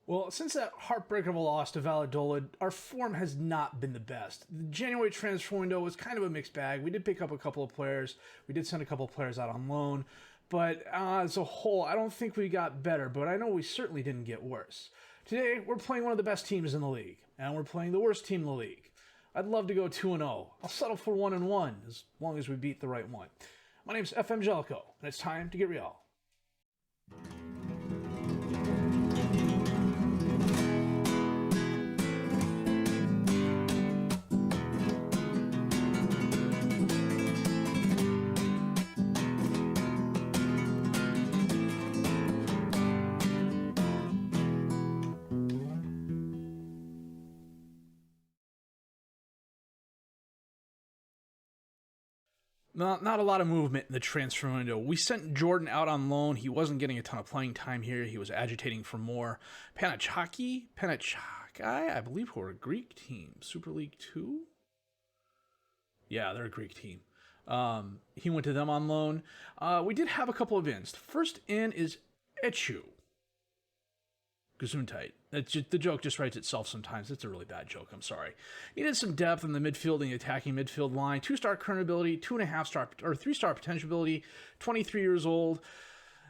Well, since that heartbreak of a loss to Valladolid, our form has not been the best. The January transfer window was kind of a mixed bag. We did pick up a couple of players. We did send a couple of players out on loan. But as a whole, I don't think we got better, but I know we certainly didn't get worse. Today, we're playing one of the best teams in the league, and we're playing the worst team in the league. I'd love to go 2-0. I'll settle for 1-1 as long as we beat the right one. My name's FM20, and it's time to get Réal. Not a lot of movement in the transfer window. We sent Jordan out on loan. He wasn't getting a ton of playing time here. He was agitating for more. Panachakai, I believe, who are a Greek team. Super League 2? Yeah, they're a Greek team. He went to them on loan. We did have a couple of ins. The first in is Echu. Gesundheit. The joke just writes itself sometimes. It's a really bad joke. I'm sorry. Needed some depth in the midfield and the attacking midfield line. 2-star current ability, 2.5-star or 3-star potential ability. 23 years old.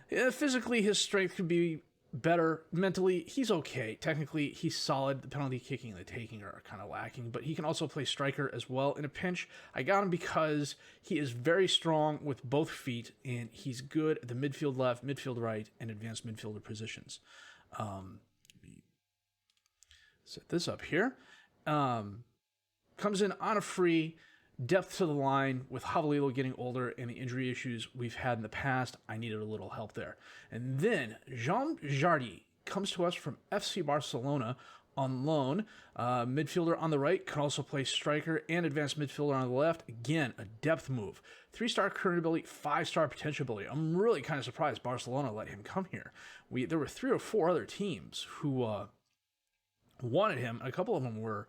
Physically, his strength could be better. Mentally, he's okay. Technically, he's solid. The penalty kicking and the taking are kind of lacking, but he can also play striker as well in a pinch. I got him because he is very strong with both feet, and he's good at the midfield left, midfield right, and advanced midfielder positions. Set this up here. Comes in on a free, depth to the line with Javalilo getting older and the injury issues we've had in the past. I needed a little help there. And then Jean Jardy comes to us from FC Barcelona on loan. Midfielder on the right, can also play striker and advanced midfielder on the left. Again, a depth move. 3-star current ability, 5-star potential ability. I'm really kind of surprised Barcelona let him come here. There were 3 or 4 other teams who wanted him. A couple of them were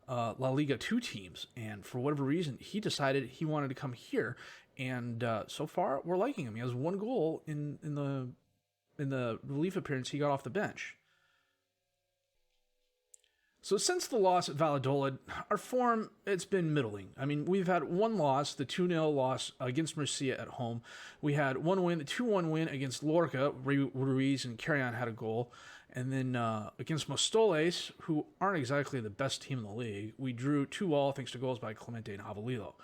La Liga 2 teams, and for whatever reason, he decided he wanted to come here. And so far, we're liking him. He has 1 goal in the relief appearance he got off the bench. So since the loss at Valladolid, our form, it's been middling. I mean, we've had 1 loss, the 2-0 loss against Murcia at home. We had 1 win, the 2-1 win against Lorca. Ruiz and Carrion had a goal. And then against Mostoles, who aren't exactly the best team in the league, we drew 2-2 thanks to goals by Clemente and Javalilo.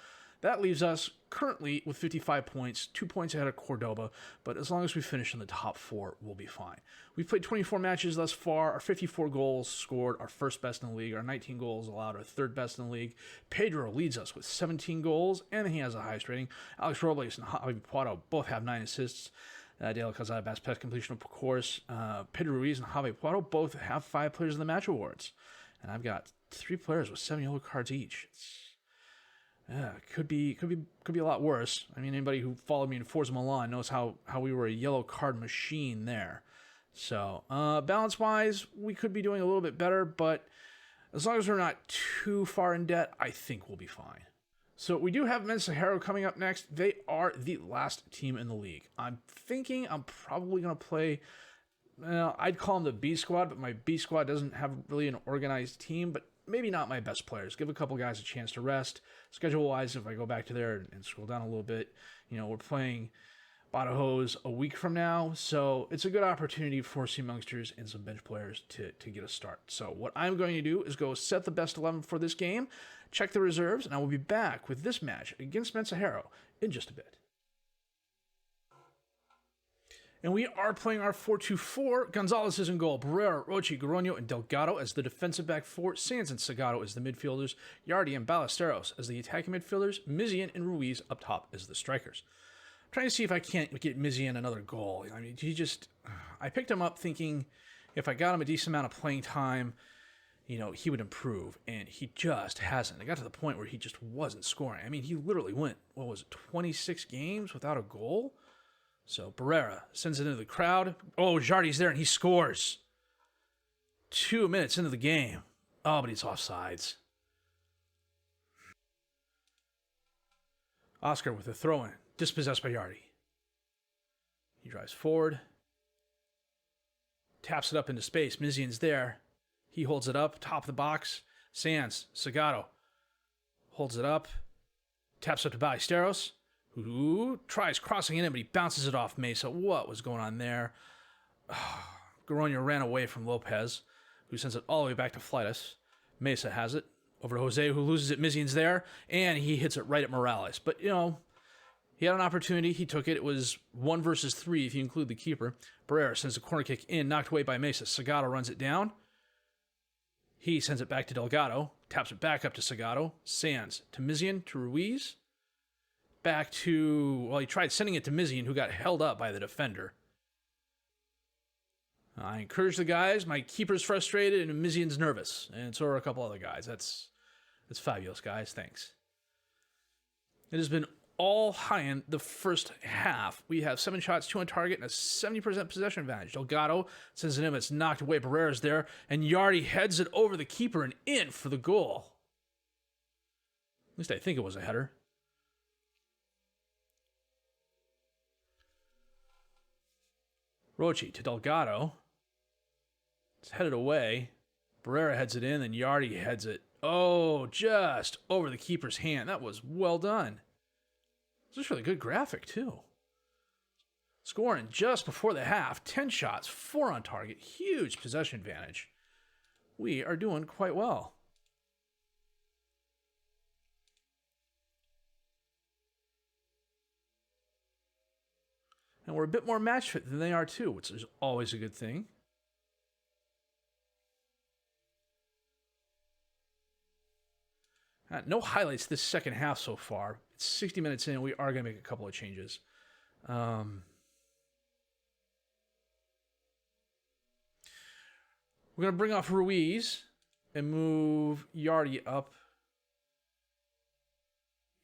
That leaves us currently with 55 points, 2 points ahead of Cordoba, but as long as we finish in the top 4, we'll be fine. We've played 24 matches thus far, our 54 goals scored, our first best in the league, our 19 goals allowed, our third best in the league. Pedro leads us with 17 goals, and he has the highest rating. Alex Robles and Javi Puado both have 9 assists. De La Calzada best pass completion, of course. Pedro Ruiz and Javi Puado both have 5 Players of the Match awards. And I've got 3 players with 7 yellow cards each. Could be a lot worse. I mean, anybody who followed me in Forza Milan knows how we were a yellow card machine there. So, balance-wise, we could be doing a little bit better, but as long as we're not too far in debt, I think we'll be fine. So we do have Mensahero coming up next. They are the last team in the league. I'm thinking I'm probably going to play, I'd call them the B squad, but my B squad doesn't have really an organized team, but maybe not my best players. Give a couple guys a chance to rest. Schedule-wise, if I go back to there and scroll down a little bit, we're playing Badajoz a week from now, so it's a good opportunity for some youngsters and some bench players to get a start. So what I'm going to do is go set the best 11 for this game, check the reserves, and I will be back with this match against Mensahero in just a bit. And we are playing our 4-2-4. Gonzalez is in goal. Barrera, Rochi, Garonio, and Delgado as the defensive back 4. Sanz and Sagado as the midfielders. Yardi and Ballesteros as the attacking midfielders. Mizian and Ruiz up top as the strikers. I'm trying to see if I can't get Mizian another goal. I mean, I picked him up thinking if I got him a decent amount of playing time, he would improve. And he just hasn't. It got to the point where he just wasn't scoring. I mean, he literally went, 26 games without a goal? So Barrera sends it into the crowd. Oh, Jardy's there and he scores. 2 minutes into the game. Oh, but he's offsides. Oscar with a throw-in. Dispossessed by Yardi. He drives forward. taps it up into space. Mizian's there. He holds it up, top of the box. Sands, Sagato holds it up, taps up to Ballesteros, who tries crossing in it, but he bounces it off Mesa. What was going on there? Garonio ran away from Lopez, who sends it all the way back to Flightus. Mesa has it over to Jose, who loses it. Mizian's there, and he hits it right at Morales. But, he had an opportunity. He took it. It was 1 versus 3 if you include the keeper. Barrera sends a corner kick in, knocked away by Mesa. Sagato runs it down. He sends it back to Delgado, taps it back up to Sagato. Sands to Mizian, to Ruiz. Back to, he tried sending it to Mizian, who got held up by the defender. I encourage the guys. My keeper's frustrated and Mizian's nervous. And so are a couple other guys. That's fabulous, guys. Thanks. It has been all high in the first half. We have 7 shots, 2 on target, and a 70% possession advantage. Delgado sends it in, it's knocked away. Barrera's there, and Yardi heads it over the keeper and in for the goal. At least I think it was a header. Rochi to Delgado. It's headed away. Barrera heads it in, and Yardi heads it. Oh, just over the keeper's hand. That was well done. This is really good graphic, too. Scoring just before the half. 10 shots, 4 on target. Huge possession advantage. We are doing quite well. And we're a bit more match fit than they are, too, which is always a good thing. No highlights this second half so far. It's 60 minutes in. We are going to make a couple of changes. We're going to bring off Ruiz and move Yardi up.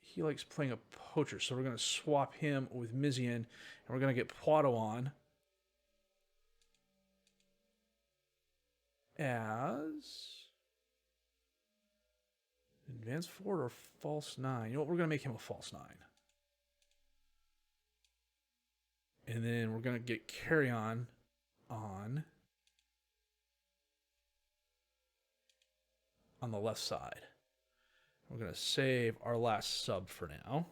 He likes playing a poacher, so we're going to swap him with Mizian, and we're going to get Poitot on as advanced forward or false 9. You know what? We're going to make him a false 9. And then we're going to get Carry on the left side. We're going to save our last sub for now.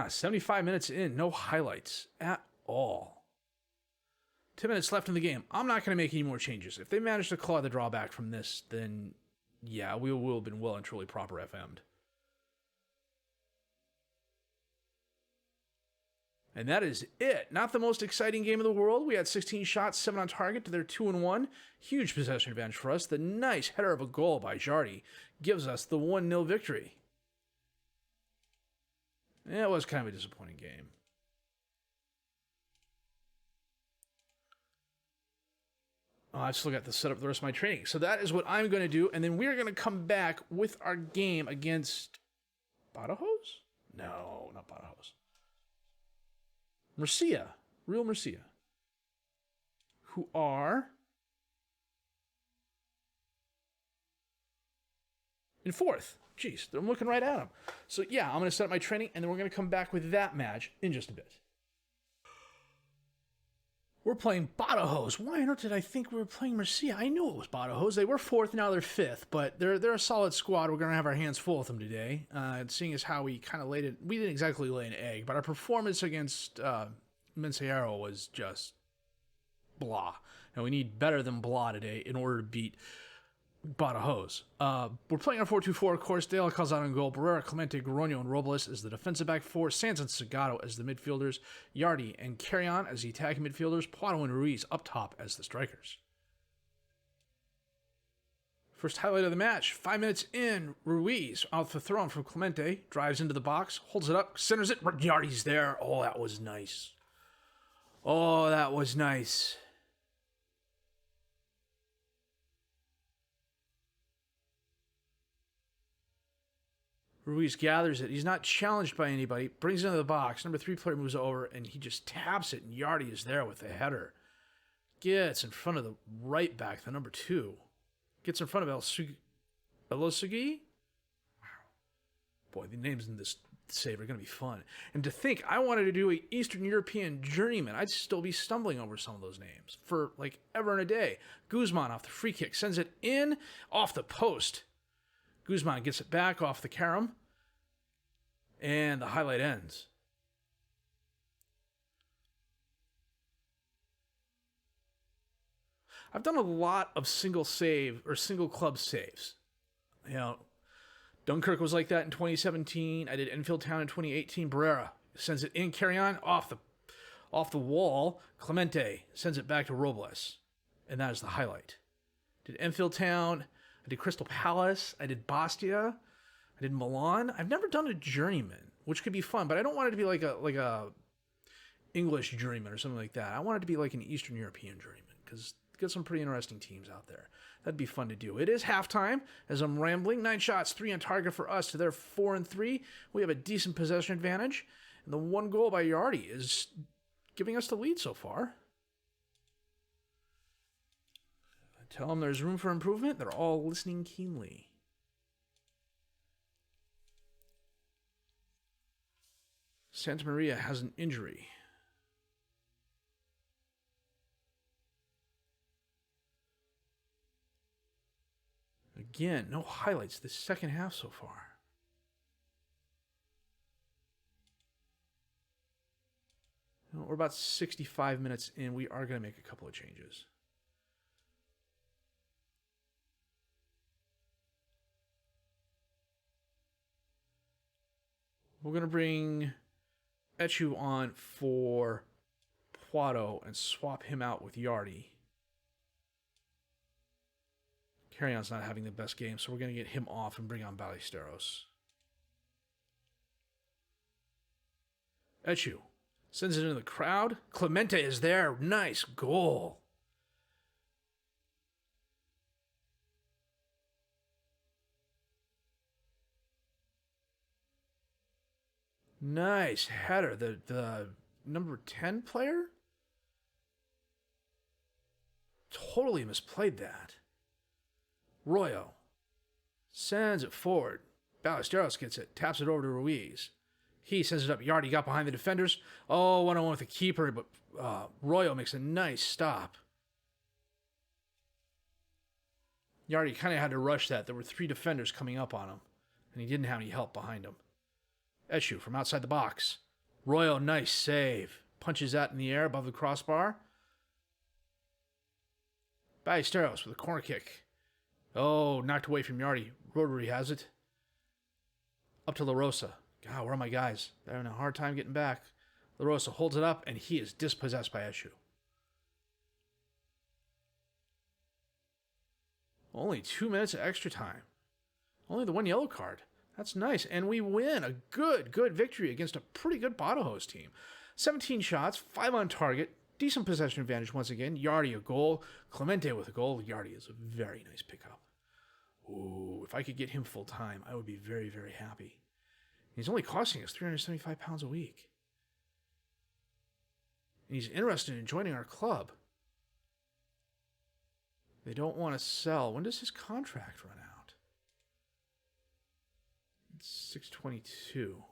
75 minutes in, no highlights at all. 10 minutes left in the game. I'm not going to make any more changes. If they manage to claw the drawback from this, then yeah, we will have been well and truly proper FM'd. And that is it. Not the most exciting game of the world. We had 16 shots, 7 on target to their 2-1. Huge possession advantage for us. The nice header of a goal by Jardy gives us the 1-0 victory. Yeah, it was kind of a disappointing game. I've still got to set up the rest of my training. So that is what I'm going to do. And then we're going to come back with our game against Badajoz? No, not Badajoz. Murcia. Real Murcia. Who are in 4th. Jeez, I'm looking right at them. So yeah, I'm going to set up my training, and then we're going to come back with that match in just a bit. We're playing Badajoz. Why on earth did I think we were playing Murcia? I knew it was Badajoz. They were 4th, now they're 5th, but they're a solid squad. We're going to have our hands full with them today. Seeing as how we kind of laid it, we didn't exactly lay an egg, but our performance against Mensahero was just blah. And we need better than blah today in order to beat Badajoz. We're playing our 4-2-4, of course. De La Calzada in goal. Barrera, Clemente, Garonio, and Robles as the defensive back four. Sanz and Sagato as the midfielders. Yardi and Carrion as the attacking midfielders. Poitot and Ruiz up top as the strikers. First highlight of the match. 5 minutes in, Ruiz off the throw from Clemente. Drives into the box, holds it up, centers it. Yardi's there. Oh, that was nice. Oh, that was nice. Ruiz gathers it. He's not challenged by anybody. Brings it into the box. Number 3 player moves over, and he just taps it, and Yardi is there with the header. Gets in front of the right back, the number 2. Gets in front of Elosugui. Wow. Boy, the names in this save are going to be fun. And to think I wanted to do an Eastern European journeyman, I'd still be stumbling over some of those names for like ever and a day. Guzman off the free kick, sends it in off the post. Guzman gets it back off the carom, and the highlight ends. I've done a lot of single club saves. You know, Dunkirk was like that in 2017. I did Enfield Town in 2018. Barrera sends it in, carry on, off the wall. Clemente sends it back to Robles. And that is the highlight. Did Enfield Town. I did Crystal Palace. I did Bastia. I did Milan. I've never done a journeyman, which could be fun, but I don't want it to be like a English journeyman or something like that. I want it to be like an Eastern European journeyman because get some pretty interesting teams out there. That'd be fun to do. It is halftime as I'm rambling. 9 shots, 3 on target for us to their 4 and 3. We have a decent possession advantage. And the 1 goal by Yardi is giving us the lead so far. I tell them there's room for improvement. They're all listening keenly. Santa Maria has an injury. Again, no highlights this second half so far. We're about 65 minutes in. We are going to make a couple of changes. We're going to bring Echu on for Poitot and swap him out with Yardi. Carrion's not having the best game, so we're going to get him off and bring on Ballesteros. Echu sends it into the crowd. Clemente is there. Nice goal. Nice header. The number 10 player totally misplayed that. Royo sends it forward. Ballesteros gets it, taps it over to Ruiz. He sends it up. Yardi got behind the defenders. Oh, 1-on-1 with the keeper, but Royo makes a nice stop. Yardi kind of had to rush that. There were 3 defenders coming up on him, and he didn't have any help behind him. Eshu from outside the box. Royo, nice save. Punches that in the air above the crossbar. Ballesteros with a corner kick. Oh, knocked away from Yardi. Rotary has it. Up to La Rosa. God, where are my guys? They're having a hard time getting back. La Rosa holds it up, and he is dispossessed by Eshu. Only 2 minutes of extra time. Only the 1 yellow card. That's nice. And we win a good victory against a pretty good Badajoz team. 17 shots, 5 on target. Decent possession advantage once again. Yardi a goal. Clemente with a goal. Yardi is a very nice pickup. Ooh, if I could get him full time, I would be very, very happy. He's only costing us £375 a week. And he's interested in joining our club. They don't want to sell. When does his contract run out? It's 6/22.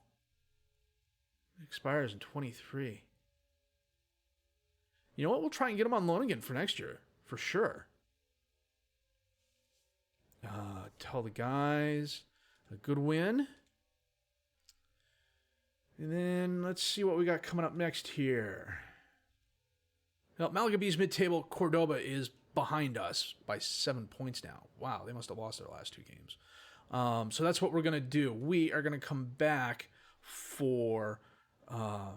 It expires in 23. You know what? We'll try and get him on loan again for next year. For sure. Tell the guys. A good win. And then let's see what we got coming up next here. Now, Malaga B's mid-table Cordoba is behind us by 7 points now. Wow, they must have lost their last 2 games. So that's what we're going to do. We are going to come back for... I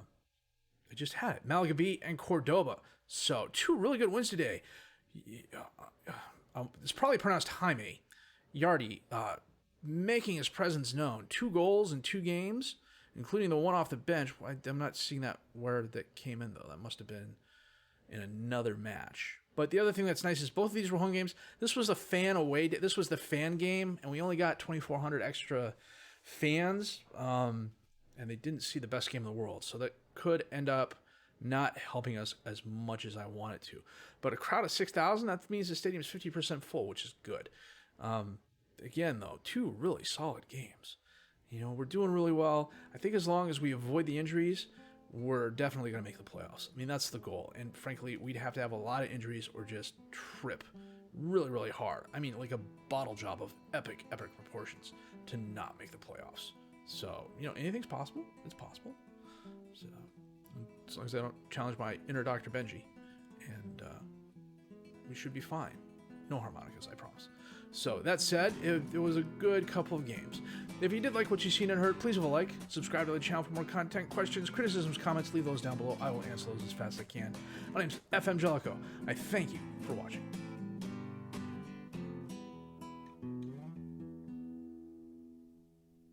just had it. Malaga B and Cordoba. So 2 really good wins today. It's probably pronounced Jaime. Yardi making his presence known. 2 goals in 2 games, including the one off the bench. I'm not seeing that where that came in, though. That must have been in another match. But the other thing that's nice is both of these were home games. This was the fan away. This was the fan game, and we only got 2,400 extra fans, and they didn't see the best game in the world. So that could end up not helping us as much as I want it to. But a crowd of 6,000, that means the stadium is 50% full, which is good. Again, though, 2 really solid games. We're doing really well. I think as long as we avoid the injuries, we're definitely going to make the playoffs. I mean, that's the goal. And frankly, we'd have to have a lot of injuries or just trip really, really hard. I mean, like a bottle job of epic proportions to not make the playoffs. So, anything's possible. It's possible. So, as long as I don't challenge my inner Dr. Benji, and we should be fine. No harmonicas, I promise. So, that said, it was a good couple of games. If you did like what you've seen and heard, please leave a like, subscribe to the channel for more content, questions, criticisms, comments, leave those down below. I will answer those as fast as I can. My name's FM20. I thank you for watching.